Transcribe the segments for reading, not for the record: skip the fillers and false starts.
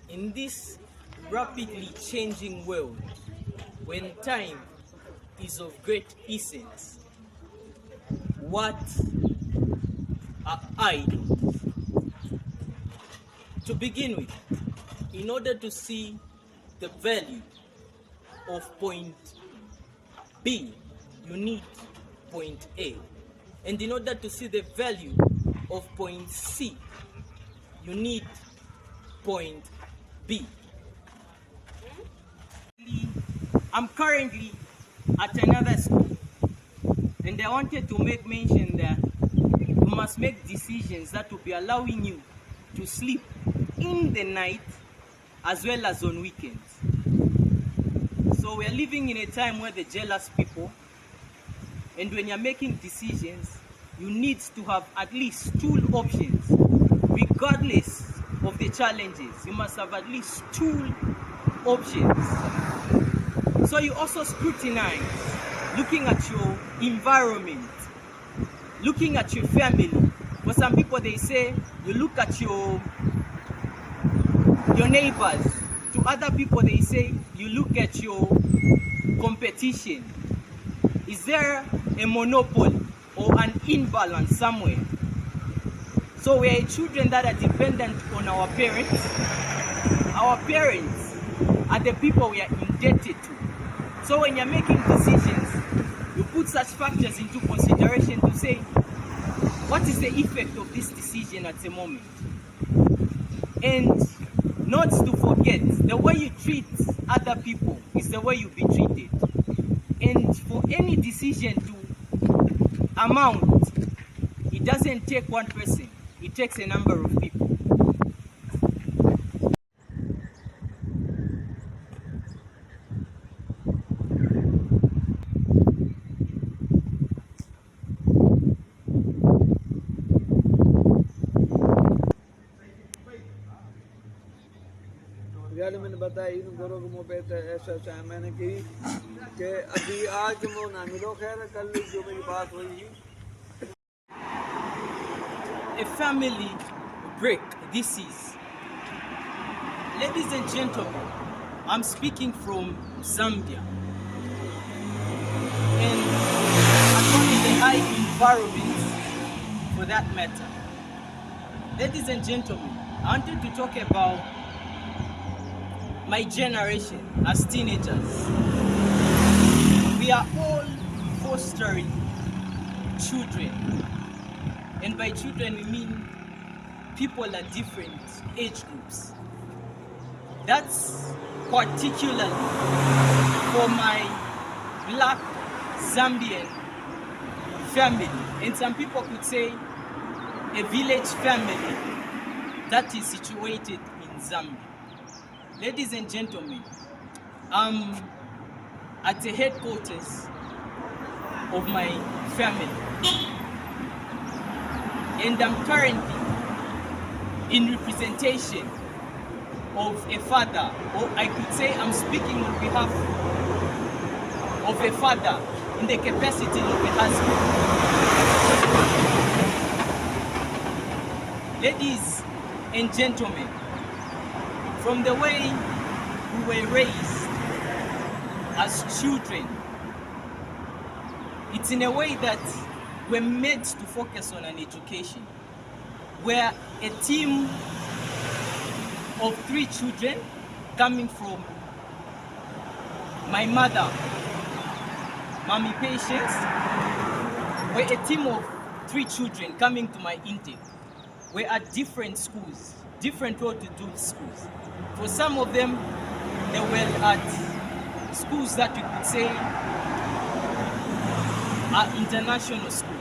In this rapidly changing world, when time is of great essence, what are idols? To begin with, in order to see the value of point B, you need point A. And in order to see the value of point C, you need point B. I'm currently at another school, and I wanted to make mention that you must make decisions that will be allowing you to sleep in the night as well as on weekends. So we are living in a time where the jealous people, and when you're making decisions, you need to have at least two options. Regardless of the challenges, you must have at least two options. So you also scrutinize, looking at your environment, looking at your family. For some people, they say you look at your neighbors. To other people, they say you look at your competition. Is there a monopoly or an imbalance somewhere? So we are children that are dependent on our parents. Our parents are the people we are indebted to. So when you're making decisions, you put such factors into consideration to say, what is the effect of this decision at the moment? And not to forget, the way you treat other people is the way you'll be treated. And for any decision to amount, it doesn't take one person, it takes a number of people. मैंने बताया इन घरों को मुँह ऐसा ऐसा है मैंने कही कि अभी आज वो ना मिलो खैर कल जो मेरी बात हुई A family break, this is. Ladies and gentlemen, I'm speaking from Zambia. And according to the high environment, for that matter. Ladies and gentlemen, I wanted to talk about my generation as teenagers. We are all fostering children. And by children, we mean people at different age groups. That's particularly for my black Zambian family. And some people could say a village family that is situated in Zambia. Ladies and gentlemen, I'm at the headquarters of my family. And I'm currently in representation of a father, or I could say I'm speaking on behalf of a father in the capacity of a husband. Ladies and gentlemen, from the way we were raised as children, it's in a way that we're made to focus on an education. We're a team of 3 children coming from my mother, Mommy Patience. We're a team of 3 children coming to my intake. We're at different schools, different well-to-do schools. For some of them, they were at schools that we could say are international schools.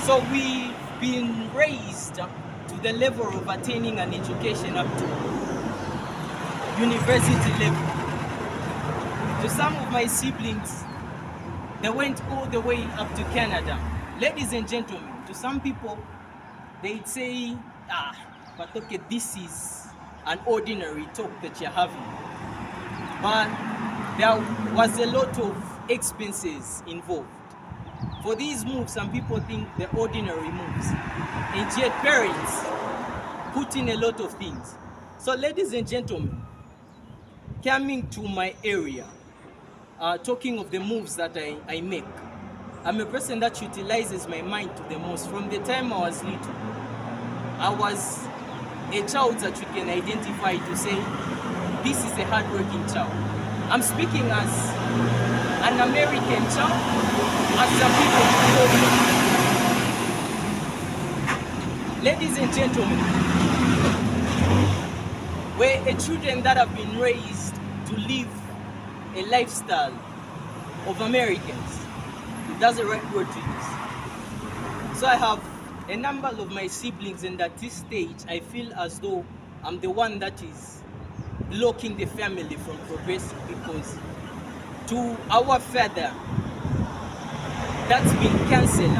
So we've been raised to the level of attaining an education up to university level. To some of my siblings, they went all the way up to Canada. Ladies and gentlemen, to some people, they'd say, but okay, this is an ordinary talk that you're having. But there was a lot of expenses involved. For these moves, some people think they're ordinary moves. And yet parents put in a lot of things. So ladies and gentlemen, coming to my area, talking of the moves that I make, I'm a person that utilizes my mind to the most. From the time I was little, I was a child that you can identify to say, this is a hardworking child. I'm speaking as an American child, as some people know. Ladies and gentlemen, we're a children that have been raised to live a lifestyle of Americans. That's the right word to use. So I have a number of my siblings, and at this stage, I feel as though I'm the one that is blocking the family from progressing, because to our father that's been cancelled,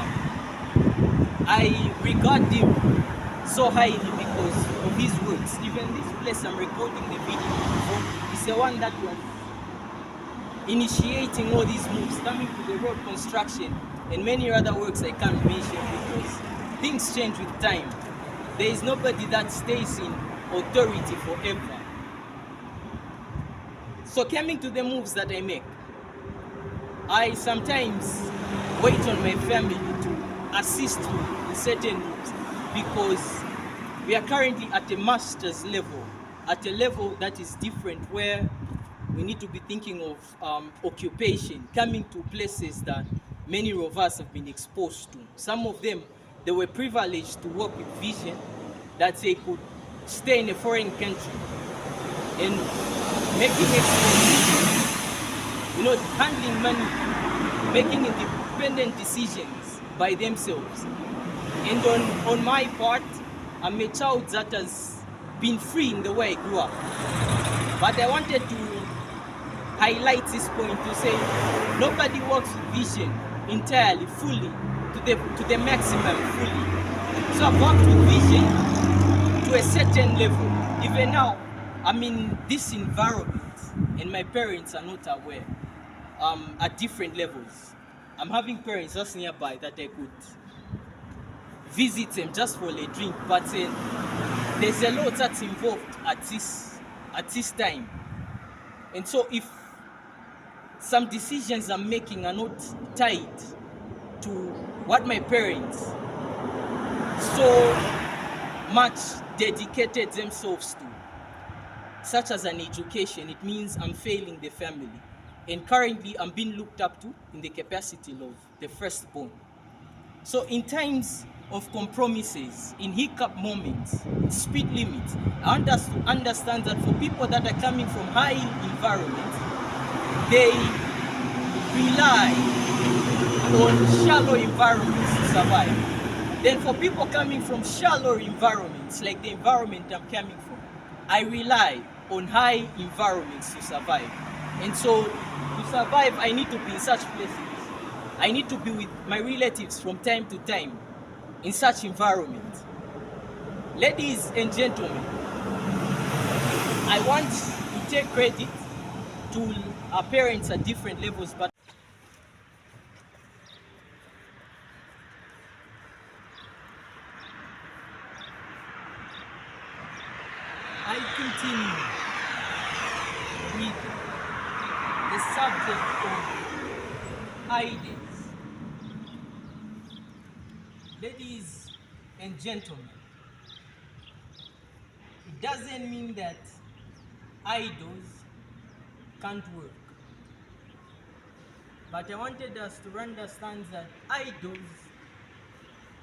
I regard him so highly because of his works. Even this place I'm recording the video for is the one that was initiating all these moves, coming to the road construction and many other works I can't mention because things change with time. There is nobody that stays in authority forever. So coming to the moves that I make, I sometimes wait on my family to assist me in certain moves because we are currently at a master's level, at a level that is different, where we need to be thinking of occupation, coming to places that many of us have been exposed to. Some of them, they were privileged to work with vision, that they could stay in a foreign country and making exports, handling money, making independent decisions by themselves. And on my part, I'm a child that has been free in the way I grew up. But I wanted to highlight this point to say nobody works with vision entirely, fully, to the maximum, fully. So I've worked with vision to a certain level. Even now, I'm in this environment and my parents are not aware. At different levels. I'm having parents just nearby that I could visit them just for a drink, but there's a lot that's involved at this time. And so if some decisions I'm making are not tied to what my parents so much dedicated themselves to, such as an education, it means I'm failing the family. And currently I'm being looked up to in the capacity of the firstborn. So in times of compromises, in hiccup moments, speed limits, I want us to understand that for people that are coming from high environments, they rely on shallow environments to survive. Then for people coming from shallow environments, like the environment I'm coming from, I rely on high environments to survive. And so to survive, I need to be in such places. I need to be with my relatives from time to time in such environment. Ladies and gentlemen, I want to take credit to our parents at different levels, but I continue with the subject of ideas. Ladies and gentlemen, it doesn't mean that idols can't work. But I wanted us to understand that idols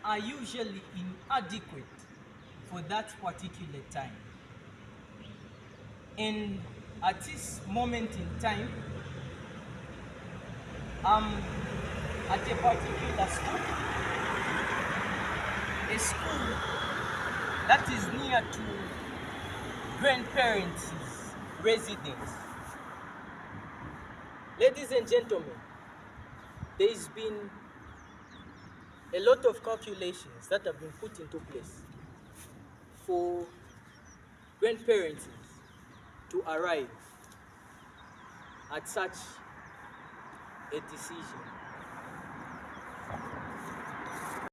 are usually inadequate for that particular time. And at this moment in time, I'm at a particular school, a school that is near to grandparents' residence. Ladies and gentlemen, there's been a lot of calculations that have been put into place for grandparents to arrive at such a decision.